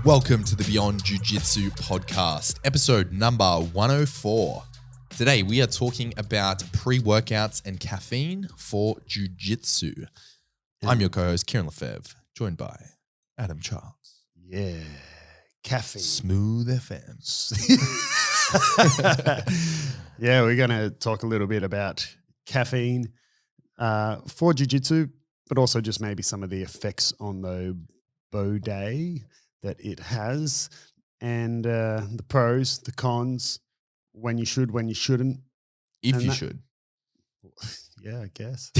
Welcome to the Beyond Jiu Jitsu podcast, episode number 104. Today we are talking about pre-workouts and caffeine for Jiu Jitsu. I'm your co-host Kieren Lefebvre, joined by Adam Charles. Yeah, caffeine. Smooth FM. Yeah, we're going to talk a little bit about caffeine for jiu-jitsu, but also just maybe some of the effects on the body that it has, and the pros, the cons, when you should, when you shouldn't. If you should. Yeah, I guess.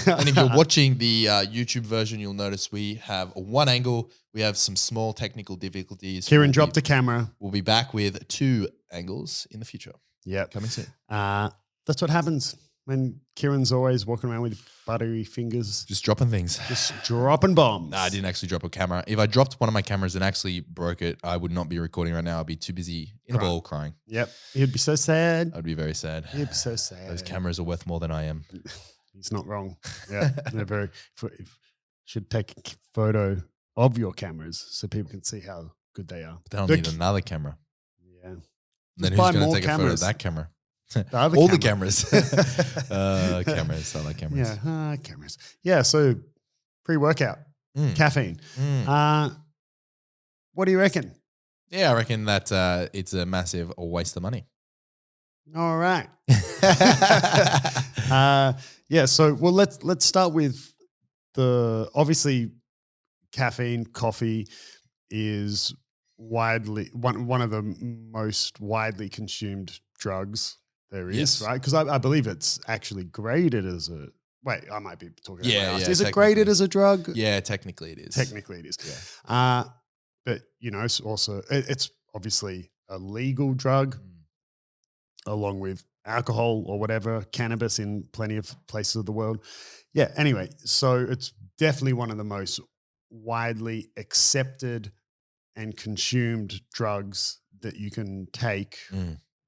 And if you're watching the YouTube version, you'll notice we have one angle. We have some small technical difficulties. Kieren dropped the camera. We'll be back with two angles in the future. Yeah. Coming soon. That's what happens when Kieren's always walking around with buttery fingers. Just dropping things. Just dropping bombs. Nah, I didn't actually drop a camera. If I dropped one of my cameras and actually broke it, I would not be recording right now. I'd be too busy in a ball crying. Yep. He'd be so sad. I'd be very sad. He'd be so sad. Those cameras are worth more than I am. He's not wrong. Yeah. They're very, should take a photo of your cameras so people can see how good they are. But then I'll need another camera. Yeah. Then who's going to take a photo of that camera? All the cameras. Cameras. I like cameras. Yeah, cameras. Yeah, so pre-workout, caffeine. What do you reckon? Yeah, I reckon that it's a massive waste of money. All right. Yeah, so let's start with obviously caffeine, coffee is widely one of the most widely consumed drugs there is, yes. Right? Because I believe it's actually graded as a I might be talking about yeah. Is it graded as a drug? Yeah, technically it is. Technically it is. Yeah. But it's also it's obviously a legal drug along with alcohol or whatever, cannabis in plenty of places of the world. Yeah, anyway, so it's definitely one of the most widely accepted and consumed drugs that you can take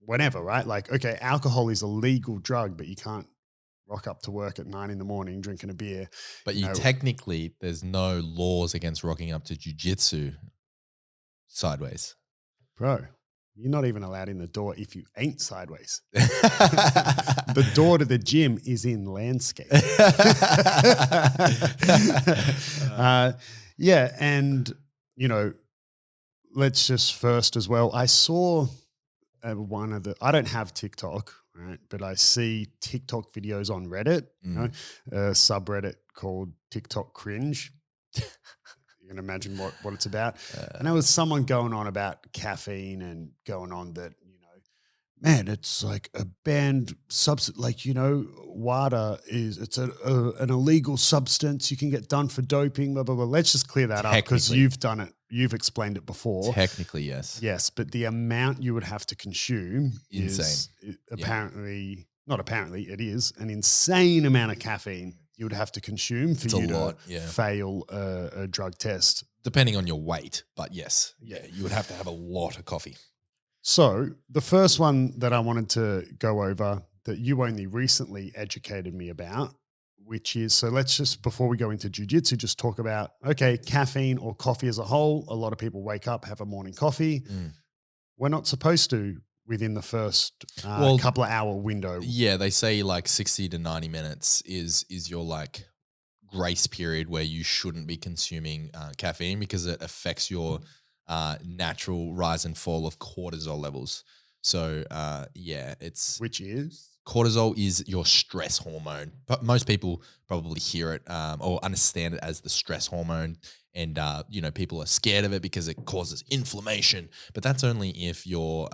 whenever, right? Like, okay, alcohol is a legal drug, but you can't rock up to work at 9 a.m. drinking a beer. But technically, there's no laws against rocking up to jiu-jitsu sideways. Bro, you're not even allowed in the door if you ain't sideways. The door to the gym is in landscape. Yeah, and, let's just first as well, I saw I don't have TikTok, right? But I see TikTok videos on Reddit, a subreddit called TikTok Cringe. You can imagine what it's about. And there was someone going on about caffeine and going on that, man, it's like a banned substance. Like, WADA it's an illegal substance. You can get done for doping, blah, blah, blah. Let's just clear that up because you've done it. You've explained it before. Technically, yes. Yes, but the amount you would have to consume insane. It is an insane amount of caffeine you would have to consume for you to fail a drug test. Depending on your weight, but yes. Yeah, you would have to have a lot of coffee. So the first one that I wanted to go over that you only recently educated me about, which is, so let's just, before we go into jiu-jitsu, just talk about, okay, caffeine or coffee as a whole. A lot of people wake up, have a morning coffee. We're not supposed to within the first couple of hour window. Yeah, they say like 60 to 90 minutes is your like grace period where you shouldn't be consuming caffeine because it affects your natural rise and fall of cortisol levels. So which is? Cortisol is your stress hormone, but most people probably hear it or understand it as the stress hormone. And, people are scared of it because it causes inflammation. But that's only if your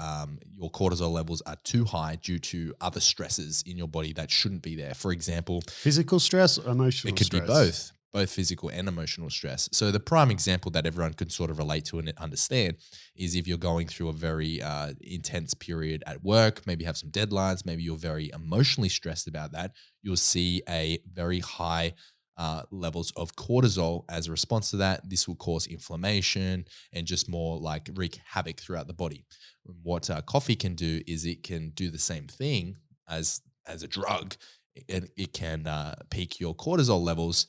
cortisol levels are too high due to other stresses in your body that shouldn't be there. For example, physical stress or emotional stress? It could be both physical and emotional stress. So the prime example that everyone could sort of relate to and understand is if you're going through a very intense period at work, maybe have some deadlines, maybe you're very emotionally stressed about that, you'll see a very high levels of cortisol as a response to that. This will cause inflammation and just more like wreak havoc throughout the body. What coffee can do is it can do the same thing as a drug. It can peak your cortisol levels.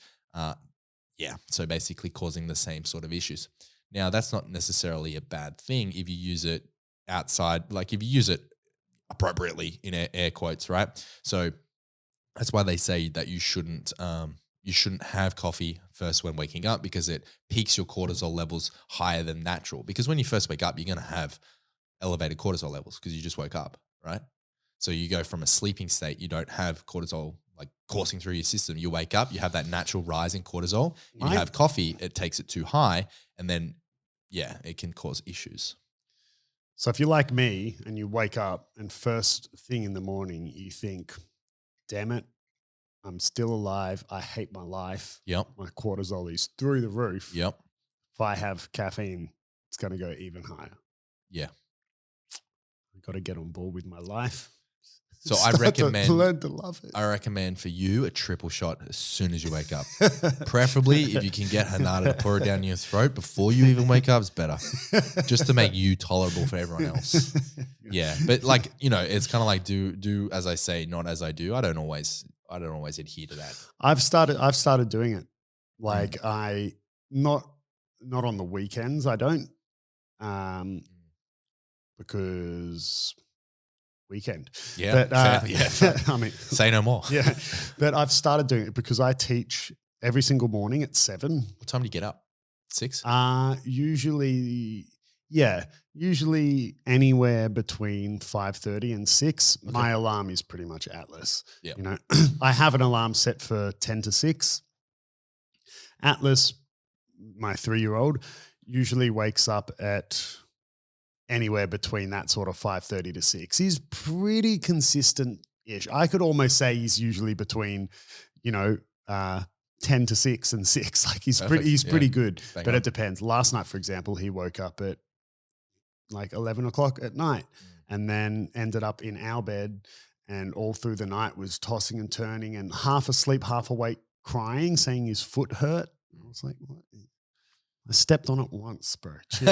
So basically causing the same sort of issues. Now, that's not necessarily a bad thing if you use it outside, like if you use it appropriately in air quotes, right? So that's why they say that you shouldn't have coffee first when waking up, because it peaks your cortisol levels higher than natural. Because when you first wake up, you're going to have elevated cortisol levels because you just woke up, right? So you go from a sleeping state, you don't have cortisol like coursing through your system. You wake up, you have that natural rise in cortisol. If you have coffee, it takes it too high, and then it can cause issues. So if you're like me and you wake up and first thing in the morning you think, damn it, I'm still alive. I hate my life. Yep. My cortisol is through the roof. Yep. If I have caffeine, it's going to go even higher. Yeah. I've got to get on board with my life. So I recommend learn to love it. I recommend for you a triple shot as soon as you wake up. Preferably if you can get Hanada to pour it down your throat before you even wake up, it's better. Just to make you tolerable for everyone else. Yeah. But like, it's kind of like do as I say, not as I do. I don't always adhere to that. I've started doing it. Like I not on the weekends. I don't because weekend. Yeah. But, I mean, say no more. Yeah. But I've started doing it because I teach every single morning at 7. What time do you get up? 6? Usually anywhere between 5:30 and 6. Okay. My alarm is pretty much Atlas. Yeah. I have an alarm set for 10 to 6. Atlas, my 3-year-old, usually wakes up at anywhere between that sort of 5:30 to 6. He's pretty consistent-ish. I could almost say he's usually between, 10 to 6 and 6. Like he's pretty good. Bang but on. It depends. Last night, for example, he woke up at like 11 o'clock at night and then ended up in our bed and all through the night was tossing and turning and half asleep, half awake, crying, saying his foot hurt. I was like, what? I stepped on it once, bro. No,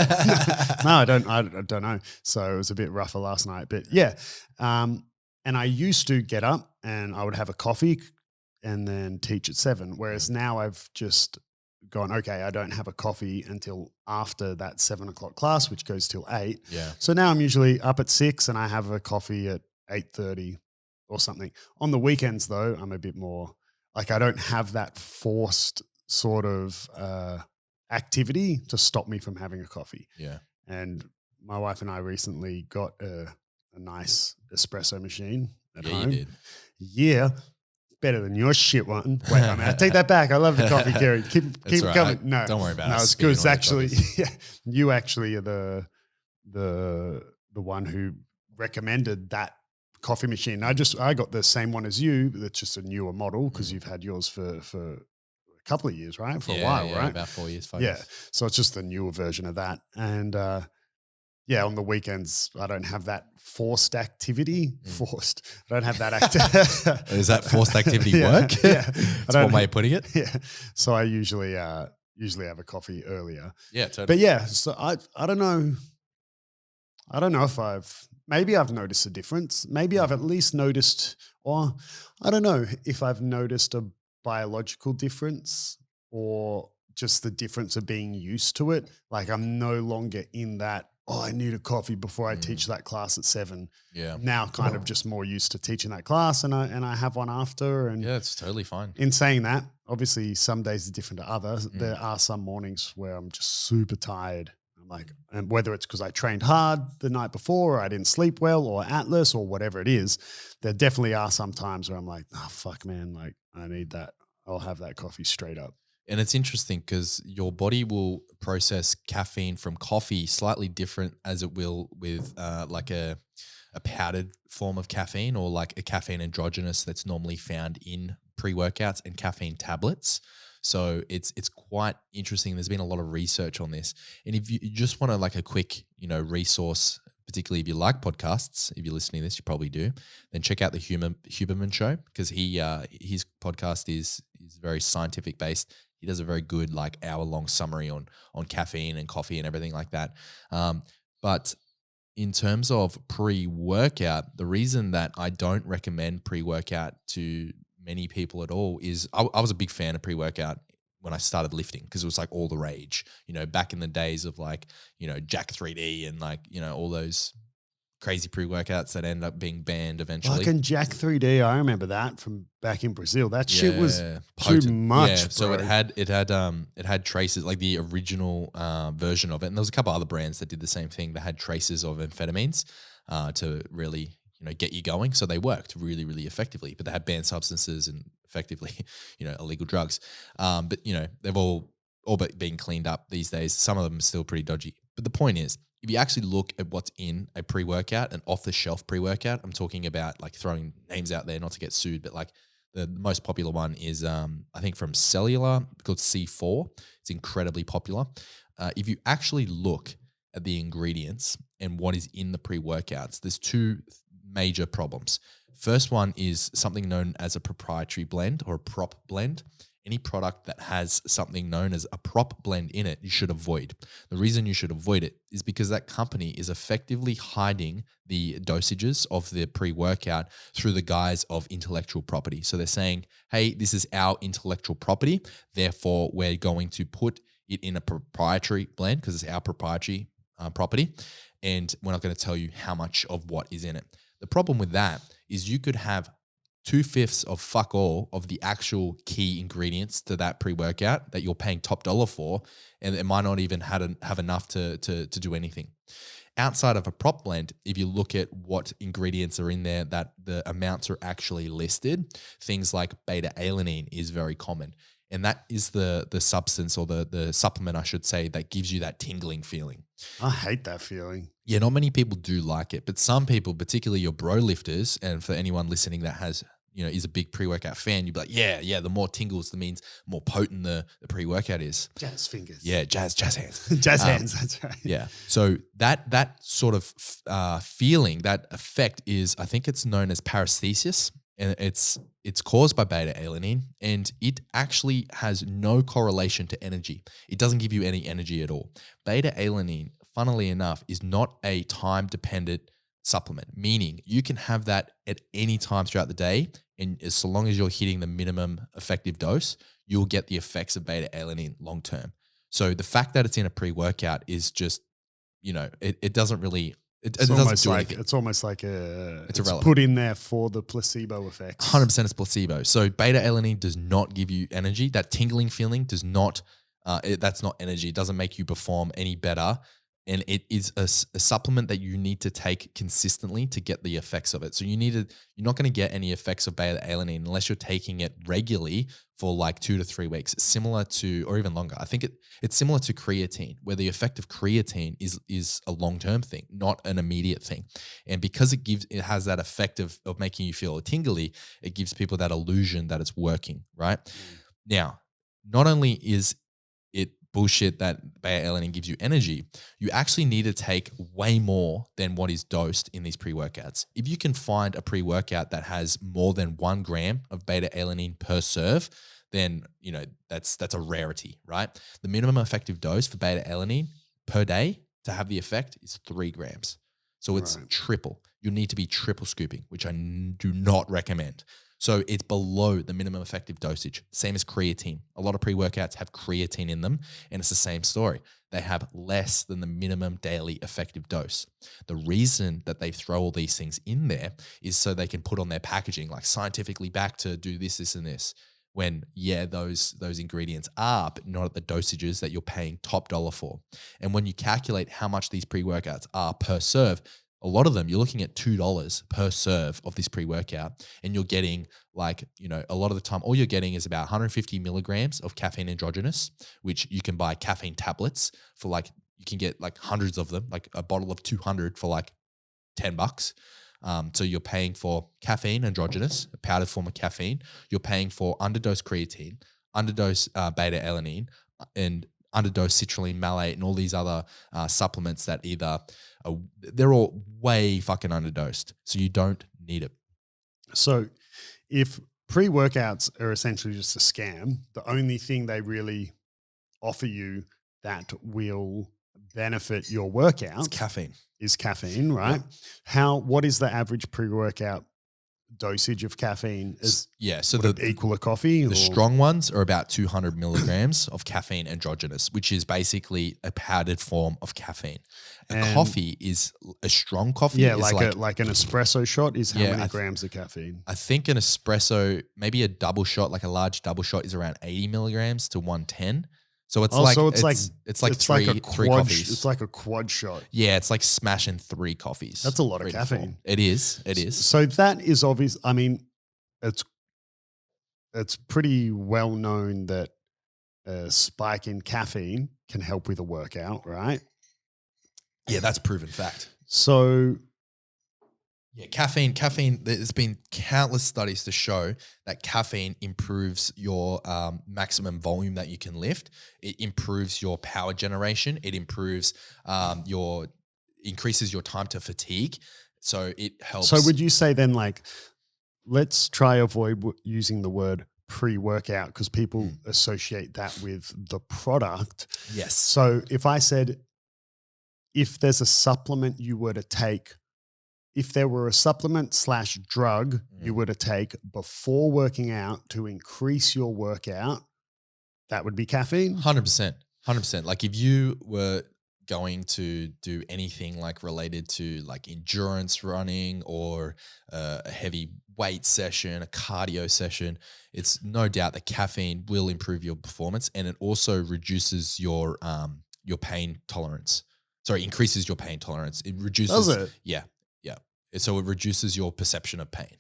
I don't know. So it was a bit rougher last night, but yeah. And I used to get up and I would have a coffee and then teach at 7. Whereas now I've just gone, okay, I don't have a coffee until after that 7 o'clock class, which goes till 8. Yeah. So now I'm usually up at 6 and I have a coffee at 8:30 or something. On the weekends though, I'm a bit more like, I don't have that forced sort of, activity to stop me from having a coffee. Yeah. And my wife and I recently got a nice espresso machine at home. You did. Yeah. Better than your shit one. Wait, I take that back. I love the coffee, Kieren. Keep right. coming. No. Don't worry about it. No, it's good. It's actually, you actually are the one who recommended that coffee machine. I got the same one as you, but it's just a newer model because you've had yours for a couple of years, right? For a while, right? About 4 years, 5 years. Yeah. So it's just the newer version of that. And on the weekends, I don't have that forced activity. Forced. I don't have that activity. Does that forced activity work? Yeah. That's one way of putting it. Yeah. So I usually have a coffee earlier. Yeah, totally. But yeah, so I don't know. I don't know if maybe I've noticed a difference. Maybe I've at least noticed, or I don't know if I've noticed a biological difference or just the difference of being used to it. Like I'm no longer in that, I need a coffee before I teach that class at 7. Yeah. Now kind of just more used to teaching that class and I have one after. And yeah, it's totally fine. In saying that, obviously some days are different to others. There are some mornings where I'm just super tired. I'm like, and whether it's because I trained hard the night before or I didn't sleep well or Atlas or whatever it is, there definitely are some times where I'm like, oh, fuck, man, like I need that. I'll have that coffee straight up. And it's interesting because your body will process caffeine from coffee slightly different as it will with like a powdered form of caffeine or like a caffeine androgenous that's normally found in pre-workouts and caffeine tablets. So it's quite interesting. There's been a lot of research on this. And if you just want to like a quick, resource, particularly if you like podcasts, if you're listening to this, you probably do, then check out the Huberman Show because his podcast is very scientific based. He does a very good like hour-long summary on caffeine and coffee and everything like that. But in terms of pre-workout, the reason that I don't recommend pre-workout to many people at all is I was a big fan of pre-workout when I started lifting, because it was like all the rage, back in the days of like, Jack 3D and like, all those crazy pre-workouts that end up being banned eventually. Like in Jack 3D, I remember that from back in Brazil. That shit was too potent. much. Yeah, bro. so it had traces, like the original version of it, and there was a couple other brands that did the same thing that had traces of amphetamines to really get you going. So they worked really, really effectively, but they had banned substances and effectively illegal drugs. But they've all but being cleaned up these days. Some of them are still pretty dodgy. But the point is, if you actually look at what's in a pre-workout, an off-the-shelf pre-workout, I'm talking about like throwing names out there not to get sued, but like the most popular one is I think from Cellular, called C4. It's incredibly popular. If you actually look at the ingredients and what is in the pre-workouts, there's two major problems. First one is something known as a proprietary blend or a prop blend. Any product that has something known as a prop blend in it, you should avoid. The reason you should avoid it is because that company is effectively hiding the dosages of the pre-workout through the guise of intellectual property. So they're saying, hey, this is our intellectual property, therefore we're going to put it in a proprietary blend because it's our proprietary property, and we're not going to tell you how much of what is in it. The problem with that is you could have 2/5 of fuck all of the actual key ingredients to that pre-workout that you're paying top dollar for, and it might not even have enough to do anything. Outside of a prop blend, if you look at what ingredients are in there that the amounts are actually listed, things like beta-alanine is very common. And that is the substance or the supplement, I should say, that gives you that tingling feeling. I hate that feeling. Yeah, not many people do like it, but some people, particularly your bro lifters, and for anyone listening that has, is a big pre-workout fan, you'd be like, yeah, the more tingles, that means more potent the pre-workout is. Jazz fingers. Yeah, jazz hands. Jazz hands, that's right. Yeah. So that sort of feeling, that effect is, I think it's known as paresthesia, and it's caused by beta-alanine, and it actually has no correlation to energy. It doesn't give you any energy at all. Beta-alanine, funnily enough, is not a time-dependent supplement, meaning you can have that at any time throughout the day, and as long as you're hitting the minimum effective dose, you'll get the effects of beta-alanine long-term. So the fact that it's in a pre-workout is just, it doesn't really... It doesn't do anything. It's almost like it's irrelevant. Put in there for the placebo effects. 100% it's placebo. So beta-alanine does not give you energy. That tingling feeling does not, that's not energy. It doesn't make you perform any better. And it is a supplement that you need to take consistently to get the effects of it. So you're not going to get any effects of beta-alanine unless you're taking it regularly for like 2 to 3 weeks, similar to, or even longer. I think it's similar to creatine, where the effect of creatine is a long-term thing, not an immediate thing. And because it has that effect of making you feel tingly, it gives people that illusion that it's working, right? Now, not only is it bullshit that beta-alanine gives you energy, you actually need to take way more than what is dosed in these pre-workouts. If you can find a pre-workout that has more than 1 gram of beta-alanine per serve, then that's a rarity, right? The minimum effective dose for beta-alanine per day to have the effect is 3 grams. So it's triple. You need to be triple scooping, which I do not recommend. So it's below the minimum effective dosage, same as creatine. A lot of pre-workouts have creatine in them, and it's the same story. They have less than the minimum daily effective dose. The reason that they throw all these things in there is so they can put on their packaging, like scientifically backed to do this, this, and this. When, those ingredients are, but not at the dosages that you're paying top dollar for. And when you calculate how much these pre-workouts are per serve, a lot of them, you're looking at $2 per serve of this pre-workout, and you're getting a lot of the time, all you're getting is about 150 milligrams of caffeine endogenous, which you can buy caffeine tablets for you can get hundreds of them, like a bottle of 200 for $10. So you're paying for caffeine endogenous, a powdered form of caffeine. You're paying for underdose creatine, underdose beta-alanine, and underdose citrulline malate and all these other supplements that they're all way fucking underdosed. So you don't need it. So if pre-workouts are essentially just a scam, the only thing they really offer you that will benefit your workout is caffeine, right? Yep. What is the average pre-workout dosage of caffeine? Yeah. So Would it equal a coffee? the strong ones are about 200 milligrams of caffeine endogenous, which is basically a powdered form of caffeine. A coffee is a strong coffee. Yeah, is like an espresso shot is how Yeah, many grams of caffeine? I think an espresso, maybe a double shot, like a large double shot, is around 80 milligrams to 110. So it's like three coffees. It's like a quad shot. Yeah, it's like smashing 3 coffees. That's a lot of 3 to 4. caffeine. It is. It is. So that is obvious. I mean, it's pretty well known that a spike in caffeine can help with a workout, right? Yeah, that's proven fact. So yeah, caffeine, there's been countless studies to show that caffeine improves your maximum volume that you can lift. It improves your power generation. It improves increases your time to fatigue. So it helps. So would you say then, like, let's try avoid using the word pre-workout because people associate that with the product. Yes. So if I said, if there's a supplement you were to take, if there were a supplement / drug you were to take before working out to increase your workout, that would be caffeine? 100%. 100%. Like if you were going to do anything like related to like endurance running or a heavy weight session, a cardio session, it's no doubt that caffeine will improve your performance, and it also reduces your pain tolerance. Sorry, increases your pain tolerance. It reduces. Does it? Yeah. So it reduces your perception of pain.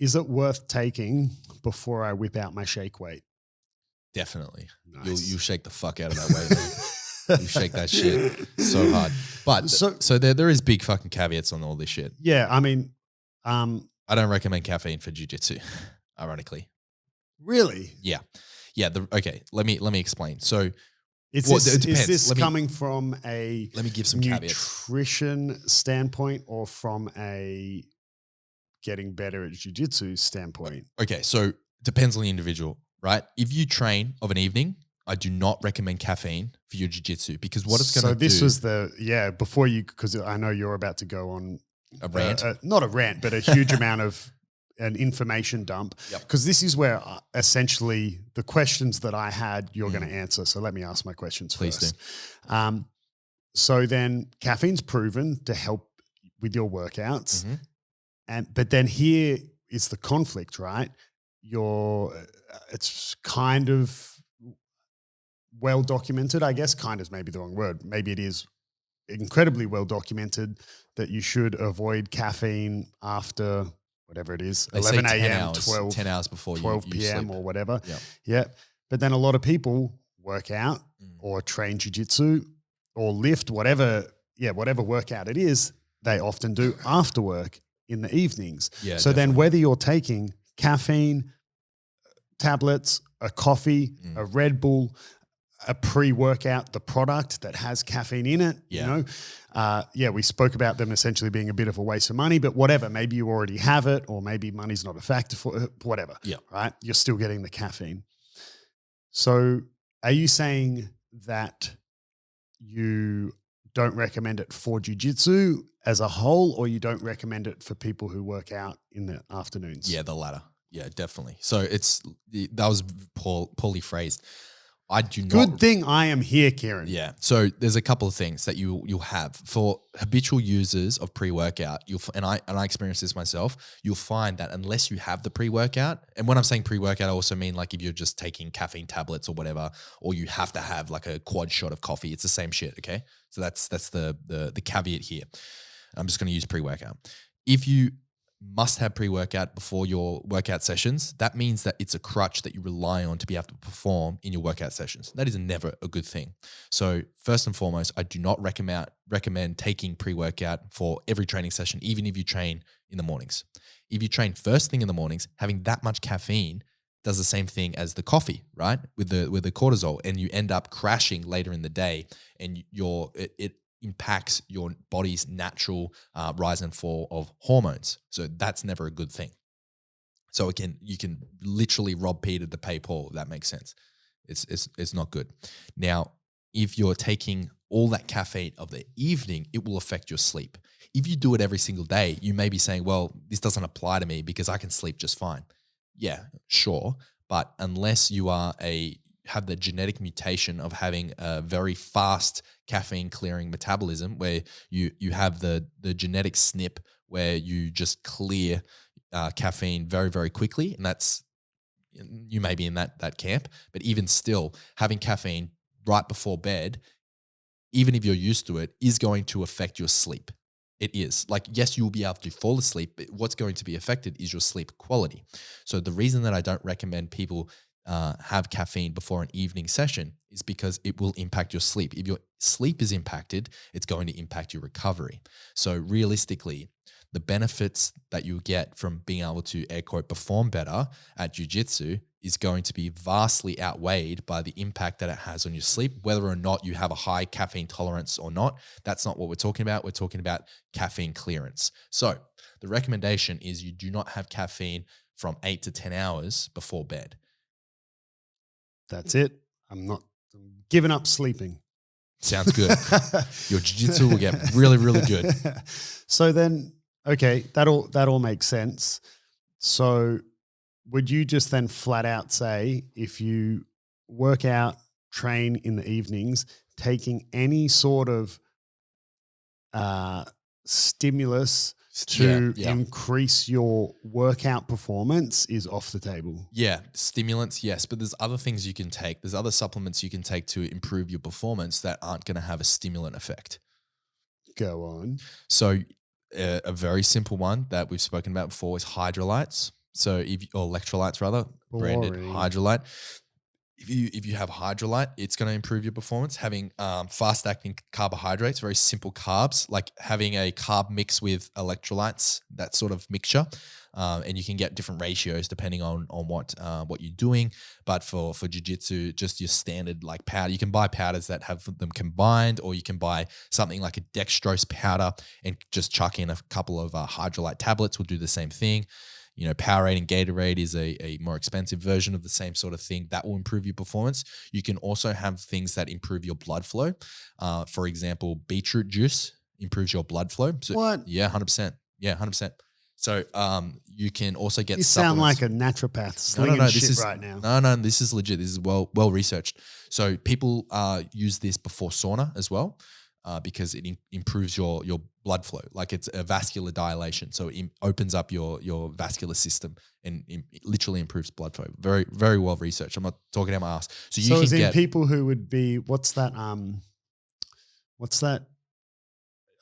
Is it worth taking before I whip out my shake weight? Definitely. Nice. You'll shake the fuck out of that weight, man. You shake that shit so hard. But so there is big fucking caveats on all this shit. Yeah, I mean, I don't recommend caffeine for jiu-jitsu, ironically. Really? Yeah. Okay. Let me explain. So is this coming from a let me give some nutrition standpoint or from a getting better at jiu-jitsu standpoint? Okay, so depends on the individual, right? If you train of an evening, I do not recommend caffeine for your jiu-jitsu because what it's going to do. So this was before you, because I know you're about to go on a rant, not a rant, but a huge amount of an information dump. Because this is where essentially the questions that I had, you're going to answer. So let me ask my questions Please first. do. So then caffeine's proven to help with your workouts. But then here is the conflict, right? It's kind of well documented, I guess. Kind is maybe the wrong word. Maybe it is incredibly well documented that you should avoid caffeine after whatever it is, they 11 say 10 a.m., hours, 10 hours before 12 you p.m. sleep. or whatever. Yep. Yeah. But then a lot of people work out or train jiu-jitsu or lift, whatever workout it is, they often do after work in the evenings. Yeah, so then whether you're taking caffeine, tablets, a coffee, a Red Bull, a pre-workout, the product that has caffeine in it, we spoke about them essentially being a bit of a waste of money, but whatever, maybe you already have it or maybe money's not a factor for it, whatever, right? You're still getting the caffeine. So are you saying that you don't recommend it for jiu-jitsu as a whole, or you don't recommend it for people who work out in the afternoons? Yeah, the latter. Yeah, definitely. So that was poorly phrased. I do not. Good thing I am here, Kieren. Yeah. So there's a couple of things that you'll have for habitual users of pre-workout. And I experienced this myself. You'll find that unless you have the pre-workout, and when I'm saying pre-workout, I also mean like if you're just taking caffeine tablets or whatever, or you have to have like a quad shot of coffee, it's the same shit. Okay. So that's the caveat here. I'm just going to use pre-workout. If you must have pre-workout before your workout sessions, that means that it's a crutch that you rely on to be able to perform in your workout sessions. That is never a good thing. So first and foremost, I do not recommend taking pre-workout for every training session, even if you train in the mornings. If you train first thing in the mornings, having that much caffeine does the same thing as the coffee, right? With the cortisol, and you end up crashing later in the day, and it impacts your body's natural rise and fall of hormones. So that's never a good thing. So you can literally rob Peter to pay Paul, if that makes sense. It's not good. Now, if you're taking all that caffeine of the evening, it will affect your sleep. If you do it every single day, you may be saying, well, this doesn't apply to me because I can sleep just fine. Yeah, sure. But unless you have the genetic mutation of having a very fast caffeine clearing metabolism, where you have the genetic SNP where you just clear caffeine very, very quickly, and you may be in that camp. But even still, having caffeine right before bed, even if you're used to it, is going to affect your sleep. It is. Like, yes, you'll be able to fall asleep, but what's going to be affected is your sleep quality. So the reason that I don't recommend people have caffeine before an evening session is because it will impact your sleep. If your sleep is impacted, it's going to impact your recovery. So realistically, the benefits that you get from being able to, air quote, perform better at jiu-jitsu is going to be vastly outweighed by the impact that it has on your sleep, whether or not you have a high caffeine tolerance or not. That's not what we're talking about. We're talking about caffeine clearance. So the recommendation is you do not have caffeine from 8 to 10 hours before bed. That's it. I'm giving up sleeping. Sounds good. Your jiu-jitsu will get really, really good. So then, okay, that all makes sense. So would you just then flat out say, if you work out, train in the evenings, taking any sort of stimulus to increase your workout performance is off the table? Yeah, stimulants, yes, but there's other things you can take. There's other supplements you can take to improve your performance that aren't going to have a stimulant effect. Go on. So a very simple one that we've spoken about before is hydrolytes. So or electrolytes rather, branded hydrolyte. If you have hydrolyte, it's going to improve your performance. Having fast-acting carbohydrates, very simple carbs, like having a carb mix with electrolytes, that sort of mixture, and you can get different ratios depending on what you're doing. But for jiu-jitsu, just your standard like powder, you can buy powders that have them combined, or you can buy something like a dextrose powder and just chuck in a couple of hydrolyte tablets. Will do the same thing. You know, Powerade and Gatorade is a more expensive version of the same sort of thing that will improve your performance. You can also have things that improve your blood flow. For example, beetroot juice improves your blood flow. So, what? Yeah, 100%. Yeah, 100%. So you can also get You supplements. sound like a naturopath slinging shit right now. No, this is legit. This is well researched. So people use this before sauna as well. Because it improves your blood flow, like it's a vascular dilation. So it opens up your vascular system and it literally improves blood flow. Very, very well researched. I'm not talking out my ass. So you can get people who would be, what's that? I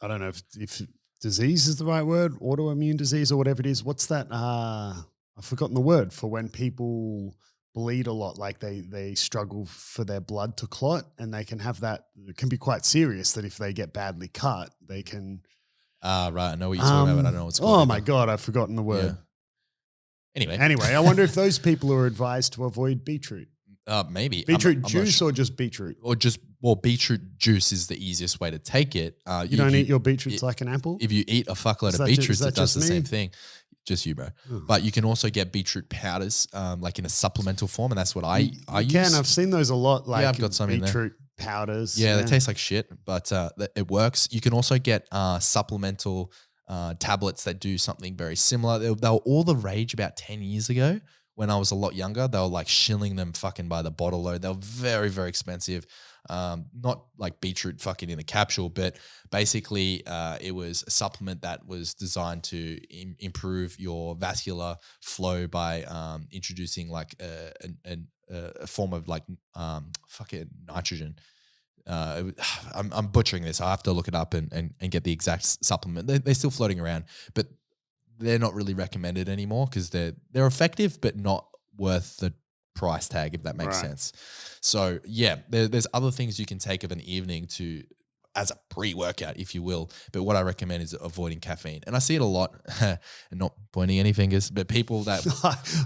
don't know if disease is the right word, autoimmune disease or whatever it is. What's that? I've forgotten the word for when people bleed a lot, like they struggle for their blood to clot, and they can have that. It can be quite serious that if they get badly cut, they can. Right, I know what you're talking about. I don't know what's called. Oh my God, I've forgotten the word. Yeah. Anyway, I wonder if those people are advised to avoid beetroot. Maybe beetroot juice or just beetroot, beetroot juice is the easiest way to take it. You don't eat your beetroots like an apple. If you eat a fuckload of beetroots, it does the same thing. Just you, bro. But you can also get beetroot powders, like in a supplemental form, and that's what I use. I've seen those a lot. Like I've got some beetroot powders. Yeah, they taste like shit, but it works. You can also get supplemental tablets that do something very similar. They were all the rage about 10 years ago when I was a lot younger. They were like shilling them fucking by the bottle load. They were very, very expensive. Not like beetroot fucking in a capsule, but basically it was a supplement that was designed to improve your vascular flow by introducing like a form of like fucking nitrogen. I'm butchering this. I have to look it up and get the exact supplement. They're still floating around, but they're not really recommended anymore because they're effective, but not worth the price tag, if that makes sense. So yeah, there's other things you can take of an evening as a pre-workout, if you will. But what I recommend is avoiding caffeine. And I see it a lot, and not pointing any fingers, but people that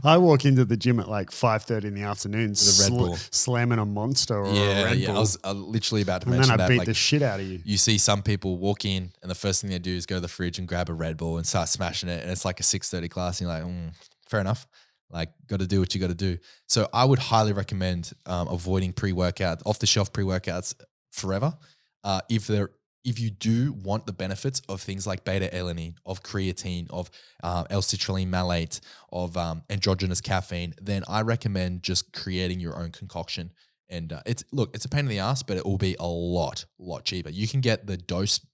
I walk into the gym at like 5:30 in the afternoon, the Red Bull, slamming a Monster or a Red Bull. I was literally about to mention that. And then I beat like, the shit out of you. You see some people walk in and the first thing they do is go to the fridge and grab a Red Bull and start smashing it. And it's like a 6:30 class. And you're like, fair enough. Like, got to do what you got to do. So I would highly recommend avoiding pre-workout, off-the-shelf pre-workouts forever. If if you do want the benefits of things like beta-alanine, of creatine, of L-citrulline malate, of endogenous caffeine, then I recommend just creating your own concoction. And it's a pain in the ass, but it will be a lot cheaper. You can get the dose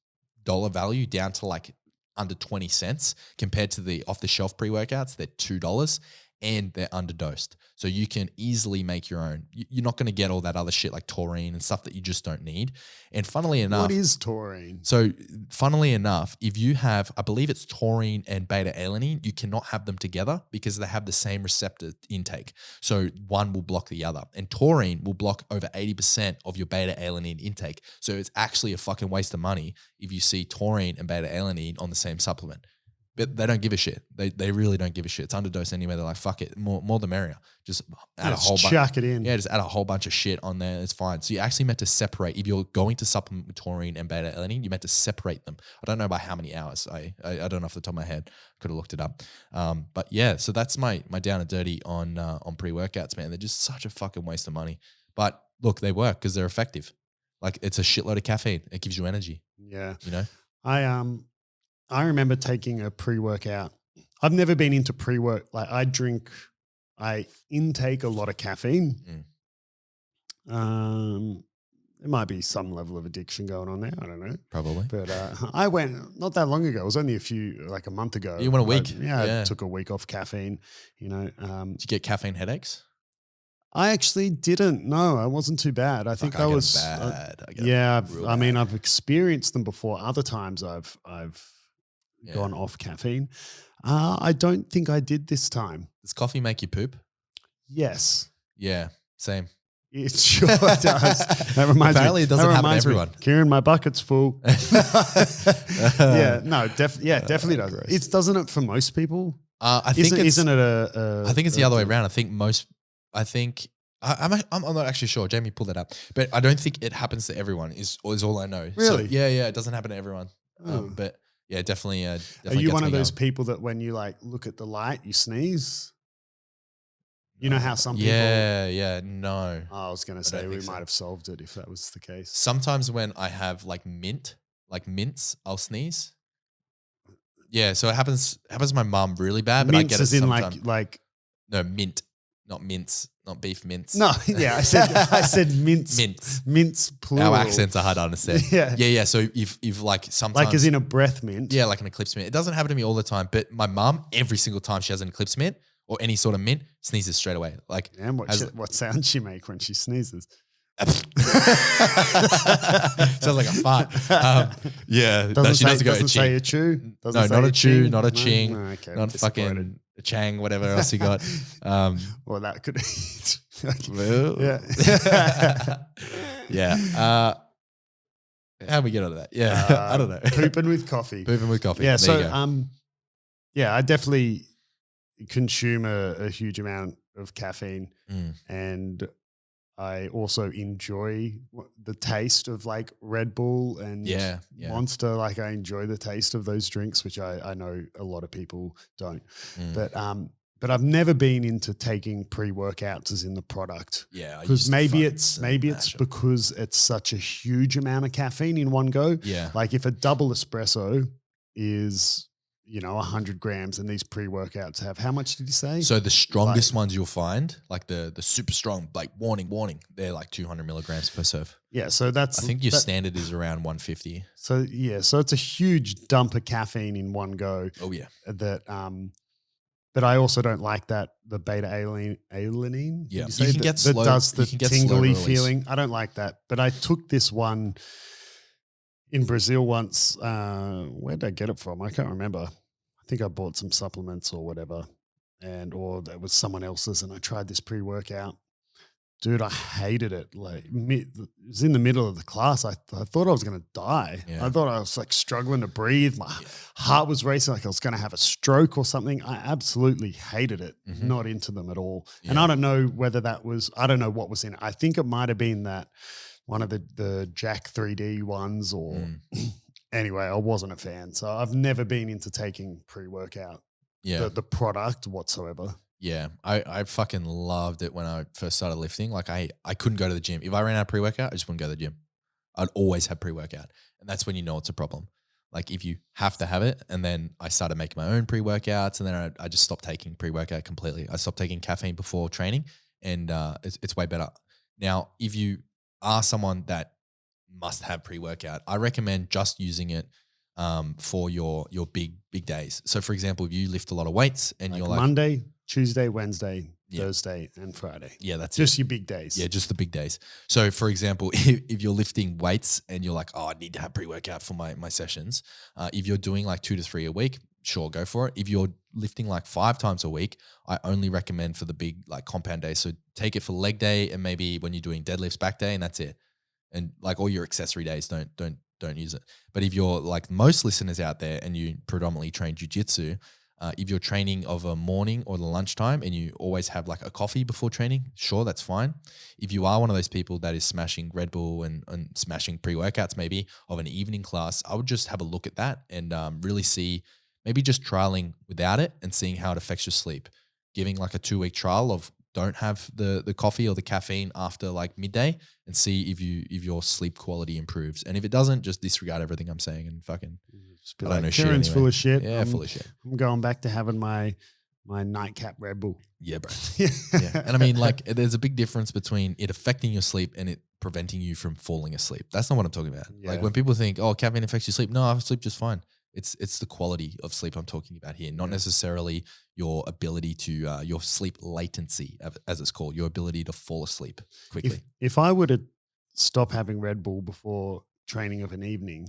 dollar value down to like under 20 cents compared to the off-the-shelf pre-workouts. They're $2 and they're underdosed. So you can easily make your own. You're not going to get all that other shit like taurine and stuff that you just don't need. And funnily enough— What is taurine? So funnily enough, if you have, I believe it's taurine and beta-alanine, you cannot have them together because they have the same receptor intake. So one will block the other. And taurine will block over 80% of your beta-alanine intake. So it's actually a fucking waste of money if you see taurine and beta-alanine on the same supplement. But they don't give a shit. They really don't give a shit. It's underdosed anyway. They're like, fuck it, more the merrier. Just add a whole bunch. Chuck it in. Yeah, just add a whole bunch of shit on there. It's fine. So you're actually meant to separate. If you're going to supplement with taurine and beta-alanine, you're meant to separate them. I don't know by how many hours. I don't know off the top of my head. Could have looked it up. But yeah, so that's my down and dirty on pre-workouts, man. They're just such a fucking waste of money. But look, they work because they're effective. Like it's a shitload of caffeine. It gives you energy. Yeah. You know? I remember taking a pre-workout. I've never been into pre-work. Like I intake a lot of caffeine. There might be some level of addiction going on there. I don't know. Probably. But I went not that long ago. It was only a month ago. You went a week? I took a week off caffeine, Did you get caffeine headaches? I actually didn't. No, I wasn't too bad. I think I was bad. I've experienced them before. Other times I've gone off caffeine. I don't think I did this time. Does coffee make you poop? Yes. Yeah, same. It sure does. That reminds Apparently me. it doesn't happen to everyone. Kieren, my bucket's full. Definitely does. Gross. It doesn't it for most people? I think isn't it a I think it's the other way around. I'm not actually sure. Jamie pulled that up, but I don't think it happens to everyone. Is all I know. Really? So, yeah, it doesn't happen to everyone. But yeah, definitely. Are you one of those people that when you like look at the light, you sneeze? You know how some people. Yeah, no. I was going to say we might have solved it if that was the case. Sometimes when I have like mints, I'll sneeze. Yeah, so it happens to my mum really bad, but Mints I get it sometimes. like No, mint, not mince, not beef mince. No, yeah, I said mince. Mince plural. Our accents are hard to understand. Yeah. So if like sometimes, like as in a breath mint. Yeah, like an eclipse mint. It doesn't happen to me all the time, but my mum, every single time she has an eclipse mint or any sort of mint, sneezes straight away. Like, and what sound she make when she sneezes? Sounds like a fart. Yeah, doesn't doesn't go say a chew. No, not a chew, not a ching, okay, not fucking a chang, whatever else you got. Well, that could. Yeah. How'd we get out of that? Yeah, I don't know. Pooping with coffee. Yeah. So, I definitely consume a huge amount of caffeine, and I also enjoy the taste of like Red Bull and Monster. Like I enjoy the taste of those drinks, which I know a lot of people don't. But I've never been into taking pre-workouts as in the product. Yeah, because maybe it's because it's such a huge amount of caffeine in one go. Yeah, like if a double espresso is 100 grams, and these pre-workouts have, how much did you say? So the strongest ones you'll find, like the super strong, like warning, they're like 200 milligrams per serve. Yeah, so I think your standard is around 150. So so it's a huge dump of caffeine in one go. Oh yeah. But I also don't like the beta-alanine. Yeah, you can get slow. That does the tingly feeling. I don't like that. But I took this one in Brazil once. Where did I get it from? I can't remember. I think I bought some supplements or whatever, or that was someone else's, and I tried this pre-workout. Dude, I hated it. Like it was in the middle of the class. I thought I was going to die. Yeah. I thought I was like struggling to breathe. My heart was racing like I was going to have a stroke or something. I absolutely hated it. Mm-hmm. Not into them at all. Yeah. And I don't know whether I don't know what was in it. I think it might have been that one of the Jack 3D ones or anyway, I wasn't a fan. So I've never been into taking pre-workout, the product whatsoever. Yeah, I fucking loved it when I first started lifting. Like I couldn't go to the gym. If I ran out of pre-workout, I just wouldn't go to the gym. I'd always have pre-workout. And that's when you know it's a problem. Like if you have to have it, and then I started making my own pre-workouts, and then I just stopped taking pre-workout completely. I stopped taking caffeine before training, and it's way better. Now, if you are someone that must have pre-workout, I recommend just using it for your big days. So for example, if you lift a lot of weights and you're like Monday, Tuesday, Wednesday, Thursday, and Friday. Yeah, that's just your big days. Yeah, just the big days. So for example, if you're lifting weights and you're like, oh, I need to have pre-workout for my sessions. If you're doing like 2 to 3 a week, sure, go for it. If you're lifting like 5 times a week, I only recommend for the big like compound days. So take it for leg day and maybe when you're doing deadlifts back day, and that's it. And like all your accessory days, don't use it. But if you're like most listeners out there and you predominantly train jiu-jitsu, if you're training of a morning or the lunchtime and you always have like a coffee before training, sure, that's fine. If you are one of those people that is smashing Red Bull and smashing pre-workouts maybe of an evening class, I would just have a look at that and really see, maybe just trialing without it and seeing how it affects your sleep. Giving like a 2-week trial of don't have the coffee or the caffeine after like midday and see if your sleep quality improves. And if it doesn't, just disregard everything I'm saying and fucking just be like, Kieren's full of shit. Yeah, full of shit. I'm going back to having my nightcap Red Bull. Yeah, bro. Yeah. And I mean, like, there's a big difference between it affecting your sleep and it preventing you from falling asleep. That's not what I'm talking about. Yeah. Like when people think, oh, caffeine affects your sleep. No, I sleep just fine. It's the quality of sleep I'm talking about here, not necessarily your ability to your sleep latency, as it's called, your ability to fall asleep quickly. If I were to stop having Red Bull before training of an evening,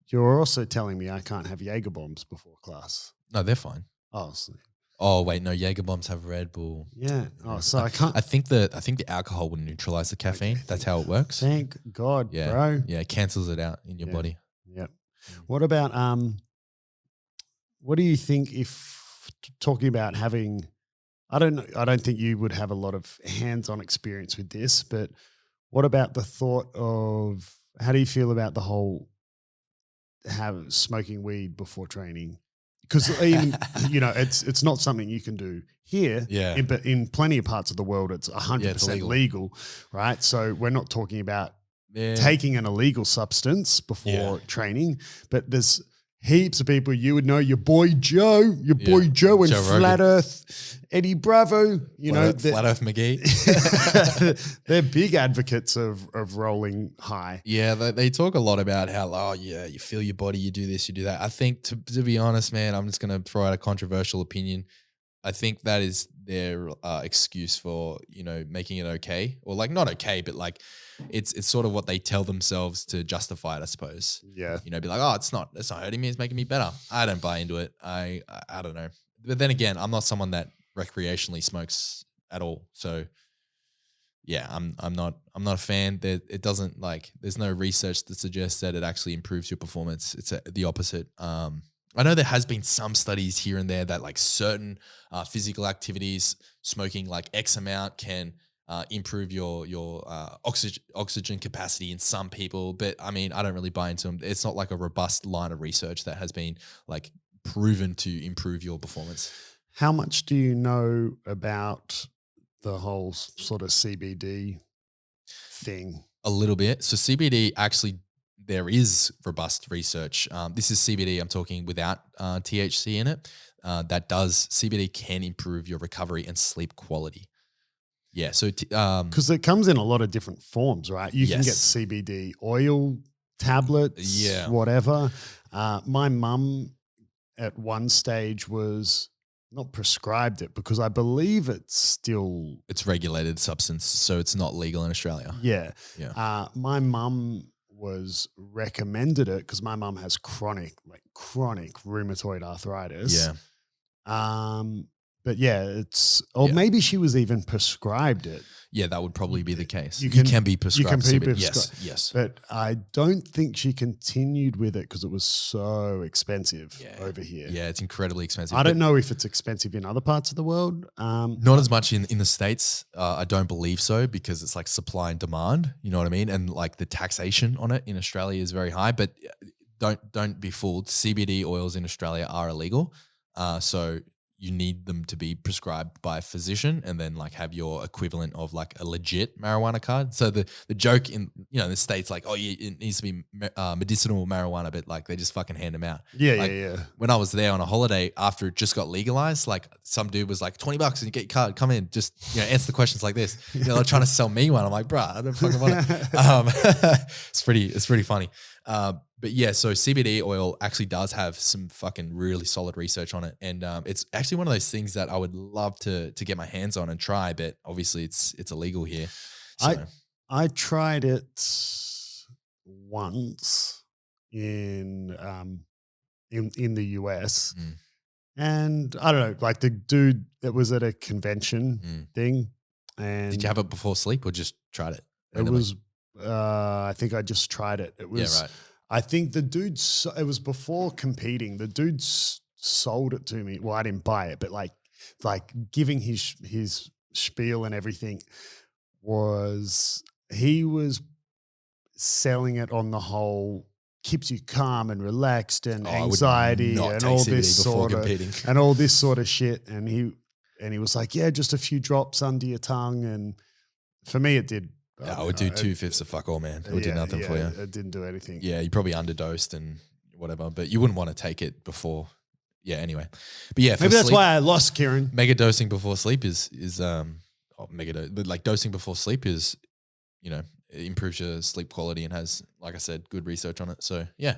you're also telling me I can't have Jaeger bombs before class. No, they're fine. Oh, so. Oh wait, no, Jaeger bombs have Red Bull. Yeah. Oh, so I can't. I think the alcohol will neutralize the caffeine. Okay, that's how it works. Thank God, yeah, bro. Yeah, it cancels it out in your body. Yep. What about what do you think if talking about having? I don't think you would have a lot of hands-on experience with this, but what about the thought of how do you feel about the whole smoking weed before training? Because it's not something you can do here. Yeah. But in plenty of parts of the world, it's 100% legal, right? So we're not talking about taking an illegal substance before training, but there's heaps of people you would know. Your boy Joe, and Joe Flat Earth, Eddie Bravo. Flat Earth McGee. They're big advocates of rolling high. Yeah, they talk a lot about how you feel your body, you do this, you do that. I think to be honest, man, I'm just gonna throw out a controversial opinion. I think that is their excuse for making it okay, or like not okay, but like it's sort of what they tell themselves to justify it, I suppose. Yeah, be like, oh, it's not hurting me, it's making me better. I don't buy into it. I don't know, but then again, I'm not someone that recreationally smokes at all, so yeah, I'm not a fan. It doesn't there's no research that suggests that it actually improves your performance. It's the opposite. I know there has been some studies here and there that like certain physical activities, smoking like X amount can improve your oxygen capacity in some people. But I mean, I don't really buy into them. It's not like a robust line of research that has been like proven to improve your performance. How much do you know about the whole sort of CBD thing? A little bit. So CBD actually, there is robust research. This is CBD, I'm talking without THC in it. CBD can improve your recovery and sleep quality. Yeah. So, because it comes in a lot of different forms, right? You can get CBD oil, tablets, whatever. My mum at one stage was not prescribed it because I believe it's regulated substance. So it's not legal in Australia. Yeah. My mum was recommended it because my mum has chronic rheumatoid arthritis. Yeah. But maybe she was even prescribed it. Yeah, that would probably be the case. You can be prescribed. Yes. But I don't think she continued with it because it was so expensive over here. Yeah, it's incredibly expensive. I don't know if it's expensive in other parts of the world. Not as much in the States. I don't believe so because it's like supply and demand. You know what I mean? And like the taxation on it in Australia is very high. But don't be fooled. CBD oils in Australia are illegal. So you need them to be prescribed by a physician and then like have your equivalent of like a legit marijuana card. So the joke in, the States, like, oh, it needs to be medicinal marijuana, but like they just fucking hand them out. Yeah. When I was there on a holiday after it just got legalized, like some dude was like $20 and you get your card, come in, just, answer the questions like this. They're trying to sell me one. I'm like, bruh, I don't fucking want it. It's pretty funny. But yeah, so CBD oil actually does have some fucking really solid research on it. And it's actually one of those things that I would love to get my hands on and try, but obviously it's illegal here. So. I tried it once in the US. And I don't know, like the dude that was at a convention thing. And did you have it before sleep or just tried it? Randomly? It was, I think I just tried it. It was, yeah, right. I think the dude, it was before competing. The dude sold it to me. Well, I didn't buy it, but like giving his spiel and everything he was selling it on the whole keeps you calm and relaxed and anxiety and all this sort of shit. And he was like, yeah, just a few drops under your tongue. And for me, it did. I would do 2/5 of fuck all, man. It would do nothing for you. It didn't do anything. Yeah, you probably underdosed and whatever, but you wouldn't want to take it before. Yeah, anyway. But yeah, maybe that's why I lost, Kieren. Mega dosing before sleep like dosing before sleep is, it improves your sleep quality and has, like I said, good research on it. So yeah.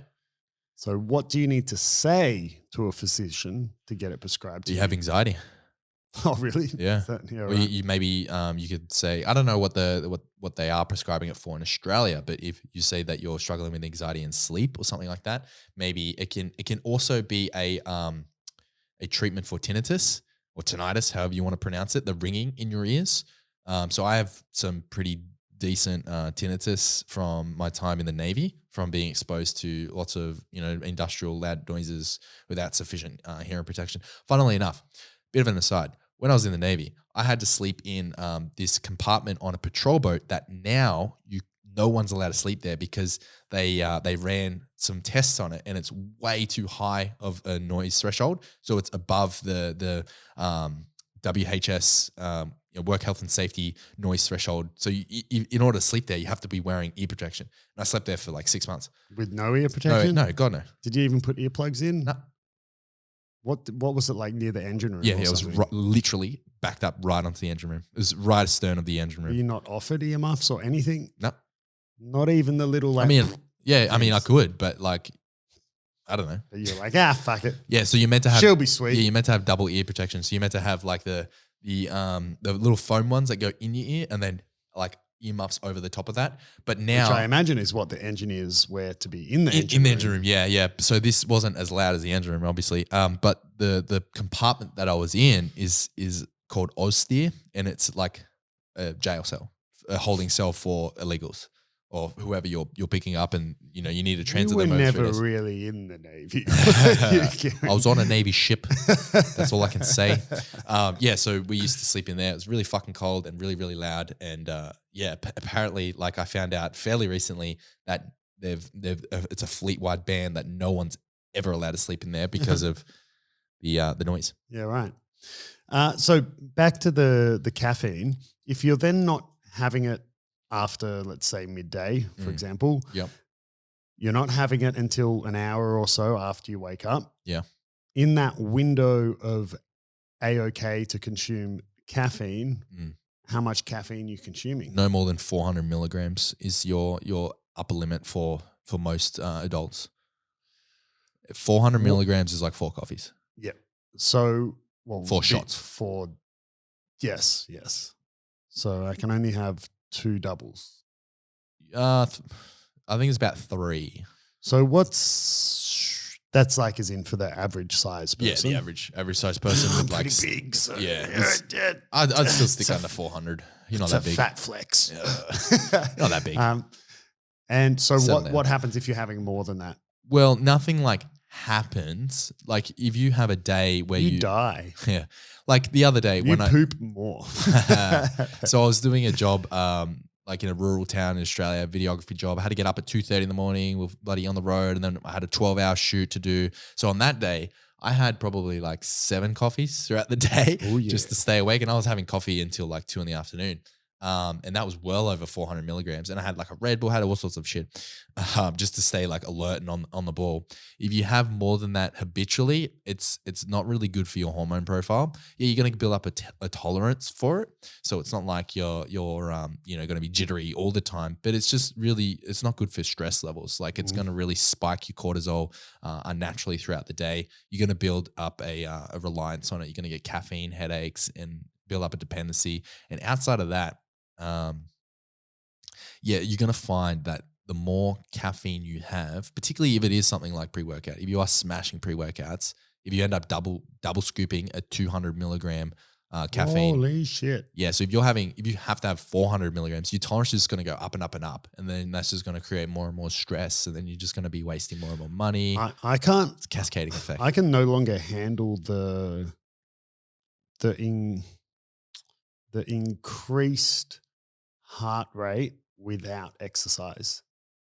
So what do you need to say to a physician to get it prescribed? Do you have anxiety? Oh, really? Yeah. Right. Well, you maybe you could say, I don't know what they are prescribing it for in Australia, but if you say that you're struggling with anxiety and sleep or something like that, maybe it can also be a treatment for tinnitus or tinnitus, however you want to pronounce it, the ringing in your ears. So I have some pretty decent tinnitus from my time in the Navy, from being exposed to lots of industrial loud noises without sufficient hearing protection. Funnily enough, bit of an aside. When I was in the Navy, I had to sleep in this compartment on a patrol boat that now no one's allowed to sleep there because they ran some tests on it and it's way too high of a noise threshold. So it's above the WHS work health and safety noise threshold. So in order to sleep there, you have to be wearing ear protection. And I slept there for like 6 months with no ear protection. No, God no. Did you even put earplugs in? No. What was it like near the engine room? Yeah, it was literally backed up right onto the engine room. It was right astern of the engine room. Are you not offered earmuffs or anything? No. Not even the little like... I could, but like, I don't know. You're like, fuck it. Yeah, so you're meant to have... She'll be sweet. Yeah, you're meant to have double ear protection. So you're meant to have like the little foam ones that go in your ear and then like earmuffs over the top of that. But now... Which I imagine is what the engineers wear to be in the engine room. In the engine room, yeah. So this wasn't as loud as the engine room, obviously. But the compartment that I was in is called Ozsteer, and it's like a jail cell, a holding cell for illegals or whoever you're picking up, and you need to transit them. You were never really in the Navy. I was on a Navy ship. That's all I can say. So we used to sleep in there. It was really fucking cold and really, really loud. And apparently, like I found out fairly recently that it's a fleet-wide ban that no one's ever allowed to sleep in there because of the noise. Yeah, right. So back to the caffeine. If you're then not having it after, let's say, midday, for example, you're not having it until an hour or so after you wake up. Yeah. In that window of A-OK to consume caffeine, how much caffeine are you consuming? No more than 400 milligrams is your upper limit for most adults. 400 milligrams is like 4 coffees. Yep. So... 4 shots. Yes. So I can only have 2 doubles. I think it's about 3. So that's like as in for the average size person? Yeah, the average size person with like pretty big. So I'd still stick under 400. You're not that big. It's a fat flex. Not that big. And so what happens if you're having more than that? Well, nothing like happens. Like if you have a day where you die. Yeah. Like the other day when I poop more. So I was doing a job like in a rural town in Australia, videography job. I had to get up at 2:30 in the morning with bloody on the road. And then I had a 12-hour shoot to do. So on that day, I had probably like 7 coffees throughout the day just to stay awake. And I was having coffee until like 2 in the afternoon. And that was well over 400 milligrams. And I had like a Red Bull, had all sorts of shit, just to stay like alert and on the ball. If you have more than that habitually, it's not really good for your hormone profile. Yeah, you're going to build up a tolerance for it. So it's not like you're going to be jittery all the time, but it's just really, it's not good for stress levels. Like it's going to really spike your cortisol unnaturally throughout the day. You're going to build up a reliance on it. You're going to get caffeine headaches and build up a dependency. And outside of that, you're going to find that the more caffeine you have, particularly if it is something like pre-workout, if you are smashing pre-workouts, if you end up double scooping a 200 milligram caffeine. Holy shit. Yeah. So if you have to have 400 milligrams, your tolerance is going to go up and up and up. And then that's just going to create more and more stress. And then you're just going to be wasting more and more money. I can't. It's a cascading effect. I can no longer handle the increased heart rate without exercise.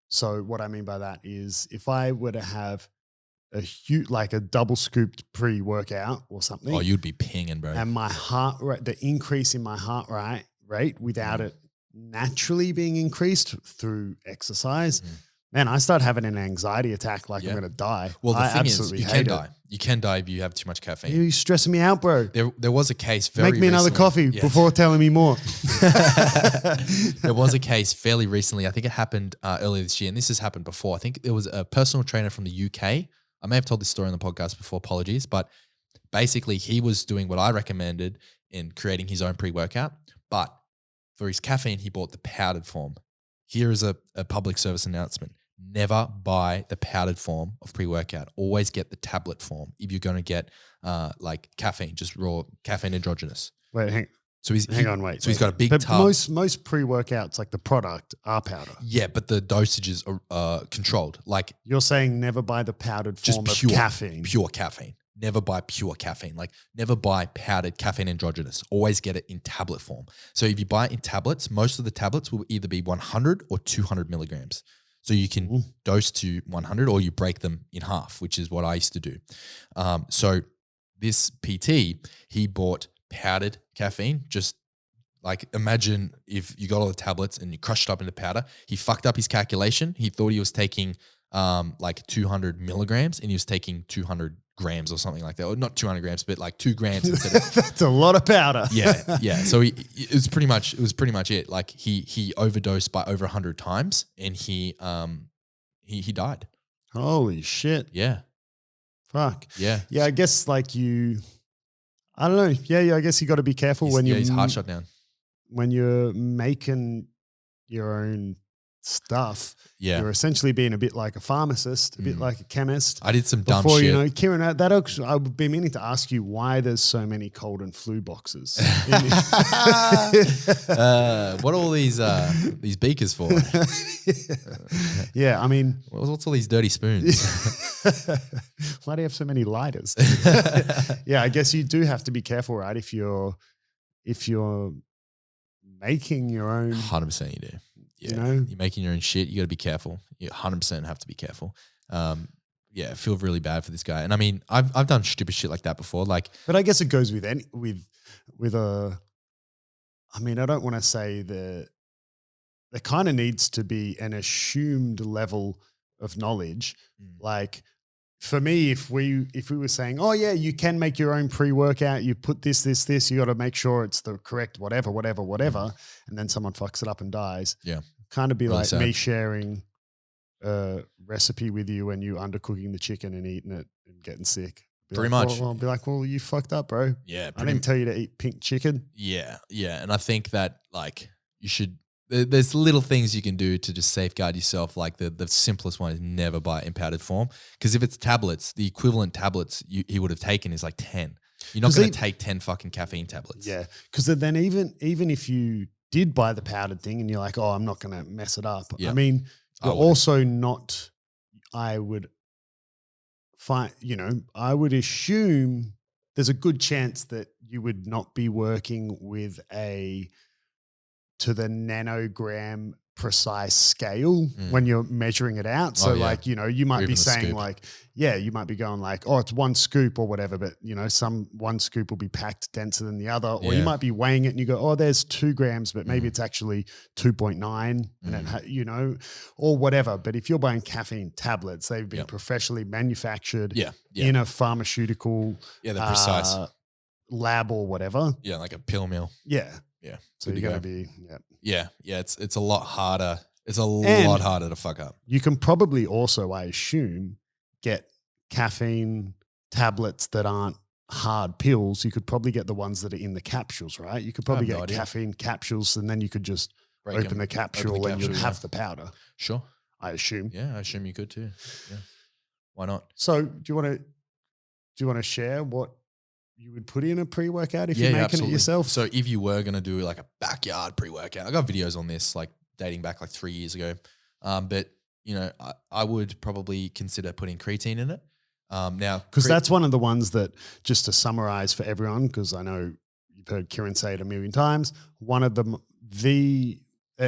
So what I mean by that is if I were to have a double scooped pre-workout or something. Oh, you'd be pinging, bro. And my heart rate, the increase in my heart rate without it naturally being increased through exercise, man, I start having an anxiety attack like I'm going to die. Well, the thing is, you can die. You can die if you have too much caffeine. You're stressing me out, bro. There was a case Make me another coffee before telling me more. There was a case fairly recently. I think it happened earlier this year, and this has happened before. I think there was a personal trainer from the UK. I may have told this story on the podcast before, apologies, but basically he was doing what I recommended in creating his own pre-workout, but for his caffeine, he bought the powdered form. Here is a public service announcement. Never buy the powdered form of pre-workout. Always get the tablet form if you're going to get like caffeine, just raw caffeine endogenous. Wait, hang on. So he's got a big but tub. Most pre-workouts, like the product, are powder. Yeah, but the dosages are controlled. Like you're saying never buy the powdered form of caffeine. Pure caffeine. Never buy pure caffeine. Like never buy powdered caffeine endogenous. Always get it in tablet form. So if you buy it in tablets, most of the tablets will either be 100 or 200 milligrams. So you can dose to 100 or you break them in half, which is what I used to do. So this PT, he bought powdered caffeine. Just like imagine if you got all the tablets and you crushed it up into powder. He fucked up his calculation. He thought he was taking like 200 milligrams and he was taking 200 grams or something like that. Or not 200 grams, but like 2 grams instead of That's a lot of powder. Yeah. So it was pretty much it. Like he overdosed by over 100 times and he died. Holy shit. Yeah. Fuck. Yeah. Yeah, I guess like I don't know. Yeah, I guess you got to be careful when his heart shut down. When you're making your own stuff. Yeah. You're essentially being a bit like a pharmacist, a bit like a chemist. I did some dumb before, shit. Kieren, I would be meaning to ask you why there's so many cold and flu boxes. What are all these beakers for? Yeah, I mean. What's all these dirty spoons? Why do you have so many lighters? Yeah, I guess you do have to be careful, right? If you're making your own. 100% you do. Yeah. You know? You're making your own shit. You got to be careful. You 100% have to be careful. I feel really bad for this guy. And I mean, I've done stupid shit like that before. Like, but I guess it goes with I mean, I don't want to say there kind of needs to be an assumed level of knowledge. Like for me, if we were saying, oh yeah, you can make your own pre-workout, you put this, you got to make sure it's the correct whatever, and then someone fucks it up and dies. Yeah. Kind of be really like sad. me sharing a recipe with you and you undercooking the chicken and eating it and getting sick. Pretty much. I'll be like, well, you fucked up, bro. Yeah. I didn't tell you to eat pink chicken. Yeah. And I think that like you should. There's little things you can do to just safeguard yourself. Like the simplest one is never buy it in powdered form. Because if it's tablets, the equivalent tablets he would have taken is like 10. You're not going to take 10 fucking caffeine tablets. Yeah. Because then even if you did buy the powdered thing and you're like, oh, I'm not going to mess it up. Yeah. I mean, you're also not, I would assume there's a good chance that you would not be working with a to the nanogram precise scale when you're measuring it out. So like, you know, you might be saying like, you might be going like, oh, it's 1 scoop or whatever, but you know, one scoop will be packed denser than the other, or you might be weighing it and you go, oh, there's 2 grams, but maybe it's actually 2.9 and it, you know, or whatever. But if you're buying caffeine tablets, they've been professionally manufactured in a pharmaceutical the precise lab or whatever. Yeah. Like a pill mill. Yeah. Yeah. So you're going to be, Yeah. It's a lot harder. It's a lot harder to fuck up. You can probably also, I assume, get caffeine tablets that aren't hard pills. You could probably get the ones that are in the capsules, right? You could probably get caffeine capsules and then you could just open the capsule and you'd have the powder. Sure. I assume. Yeah, I assume you could too. Yeah. Why not? So do you want to share what you would put in a pre-workout if you're making it yourself? So if you were going to do like a backyard pre-workout, I got videos on this like dating back like 3 years ago. But you know, I would probably consider putting creatine in it. Now, because that's one of the ones that, just to summarize for everyone, because I know you've heard Kieren say it a million times, one of them,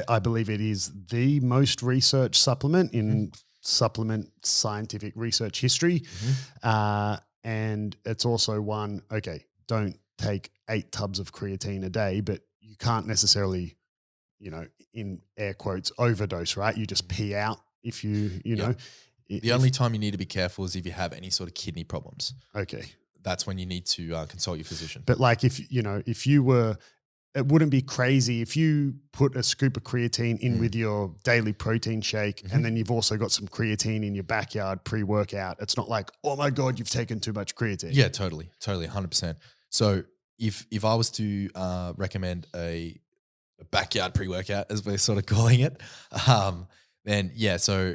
I believe it is the most researched supplement in supplement scientific research history. And it's also one, don't take 8 tubs of creatine a day, but you can't necessarily, you know, in air quotes, overdose, right? You just pee out if you know. The only time you need to be careful is if you have any sort of kidney problems. Okay. That's when you need to consult your physician. But like if you were, it wouldn't be crazy if you put a scoop of creatine in with your daily protein shake and then you've also got some creatine in your backyard pre-workout. It's not like, oh my God, you've taken too much creatine. Yeah, totally. 100%. So if I was to recommend a backyard pre-workout, as we're sort of calling it, then so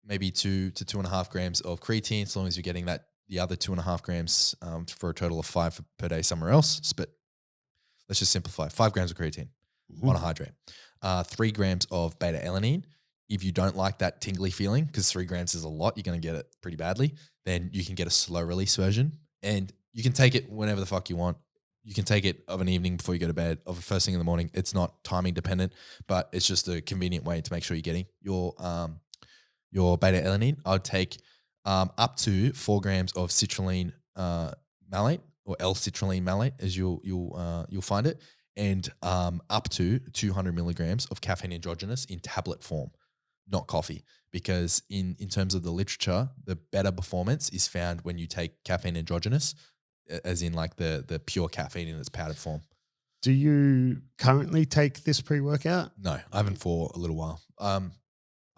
maybe 2 to 2.5 grams of creatine, as long as you're getting the other 2.5 grams for a total of 5 per day somewhere else. But let's just simplify. 5 grams of creatine, monohydrate. 3 grams of beta-alanine. If you don't like that tingly feeling, because 3 grams is a lot, you're going to get it pretty badly, then you can get a slow release version. And you can take it whenever the fuck you want. You can take it of an evening before you go to bed, of a first thing in the morning. It's not timing dependent, but it's just a convenient way to make sure you're getting your beta-alanine. I'd take up to 4 grams of citrulline malate, or L-citrulline malate, as you'll find it, and up to 200 milligrams of caffeine endogenous in tablet form, not coffee. Because in terms of the literature, the better performance is found when you take caffeine endogenous, as in like the pure caffeine in its powdered form. Do you currently take this pre-workout? No, I haven't for a little while. I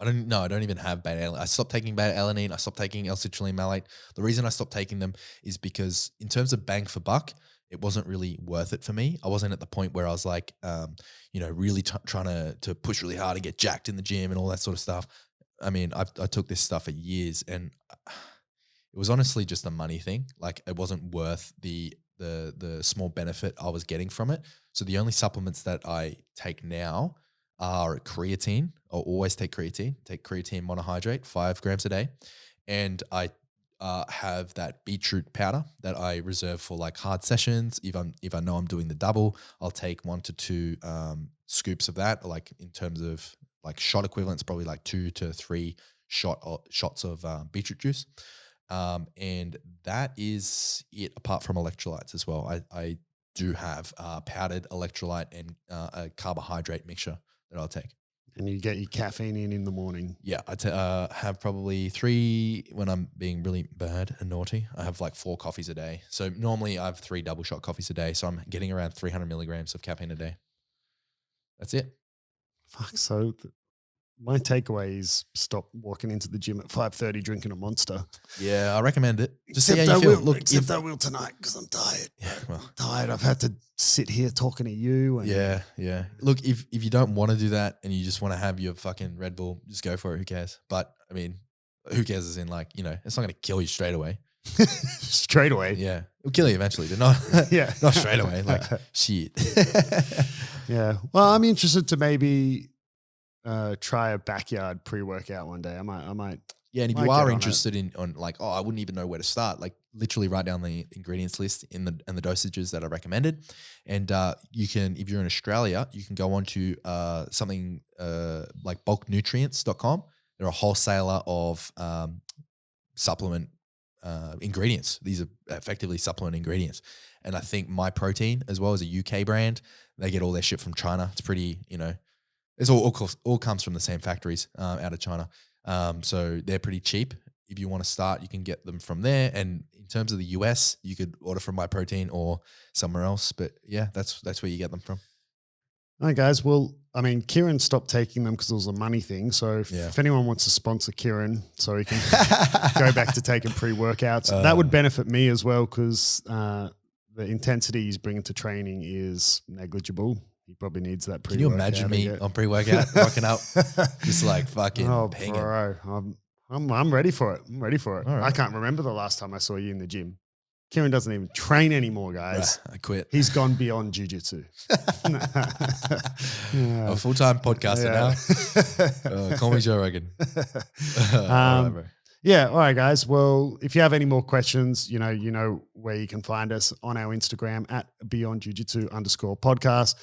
don't even have beta-alanine. I stopped taking beta-alanine. I stopped taking L-citrulline malate. The reason I stopped taking them is because in terms of bang for buck, it wasn't really worth it for me. I wasn't at the point where I was like, really trying to push really hard and get jacked in the gym and all that sort of stuff. I mean, I took this stuff for years and it was honestly just a money thing. Like it wasn't worth the small benefit I was getting from it. So the only supplements that I take now are creatine. I'll always take creatine. Take creatine monohydrate, 5 grams a day. And I have that beetroot powder that I reserve for like hard sessions. If I know I'm doing the double, I'll take 1 to 2 scoops of that. Like in terms of like shot equivalents, probably like 2 to 3 shots of beetroot juice. And that is it, apart from electrolytes as well. I do have powdered electrolyte and a carbohydrate mixture that I'll take. And you get your caffeine in the morning. Yeah, I have probably 3 when I'm being really bad and naughty. I have like 4 coffees a day. So normally I have 3 double shot coffees a day. So I'm getting around 300 milligrams of caffeine a day. That's it. Fuck, so my takeaway is stop walking into the gym at 5:30 drinking a Monster. Yeah, I recommend it. Just except see how you feel. Except I will tonight because I'm tired. Yeah, well, I'm tired. I've had to sit here talking to you. And yeah. Look, if you don't want to do that and you just want to have your fucking Red Bull, just go for it. Who cares? But I mean, who cares as in like, it's not going to kill you straight away. Straight away? Yeah. It'll kill you eventually, but not, not straight away. Like, shit. Yeah. Well, I'm interested to maybe try a backyard pre-workout one day. I might. Yeah, and if you are interested in like, I wouldn't even know where to start. Like, literally write down the ingredients list and the dosages that are recommended. And you can, if you're in Australia, you can go on to something like bulknutrients.com. They're a wholesaler of supplement ingredients. These are effectively supplement ingredients. And I think My Protein, as well as a UK brand, they get all their shit from China. It's pretty, it's all comes from the same factories out of China. So they're pretty cheap. If you want to start, you can get them from there. And in terms of the US, you could order from My Protein or somewhere else. But yeah, that's where you get them from. All right, guys. Well, I mean, Kieren stopped taking them because it was a money thing. So if anyone wants to sponsor Kieren so he can go back to taking pre-workouts, that would benefit me as well because the intensity he's bringing to training is negligible. He probably needs that pre-workout. Can you imagine me on pre-workout rocking up just like fucking pinging? Bro, I'm ready for it. I'm ready for it. Right. I can't remember the last time I saw you in the gym. Kieren doesn't even train anymore, guys. I quit. He's gone beyond jiu-jitsu. A full-time podcaster now. Call me Joe Rogan. All right, bro. Yeah. All right, guys. Well, if you have any more questions, you know where you can find us on our Instagram at beyondjujitsu_podcast.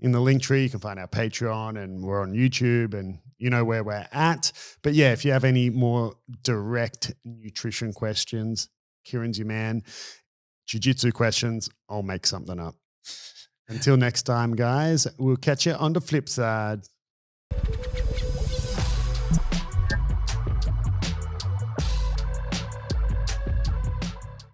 In the link tree, you can find our Patreon, and we're on YouTube, and you know where we're at. But yeah, if you have any more direct nutrition questions, Kieren's your man. Jiu-jitsu questions, I'll make something up. Until next time, guys, we'll catch you on the flip side.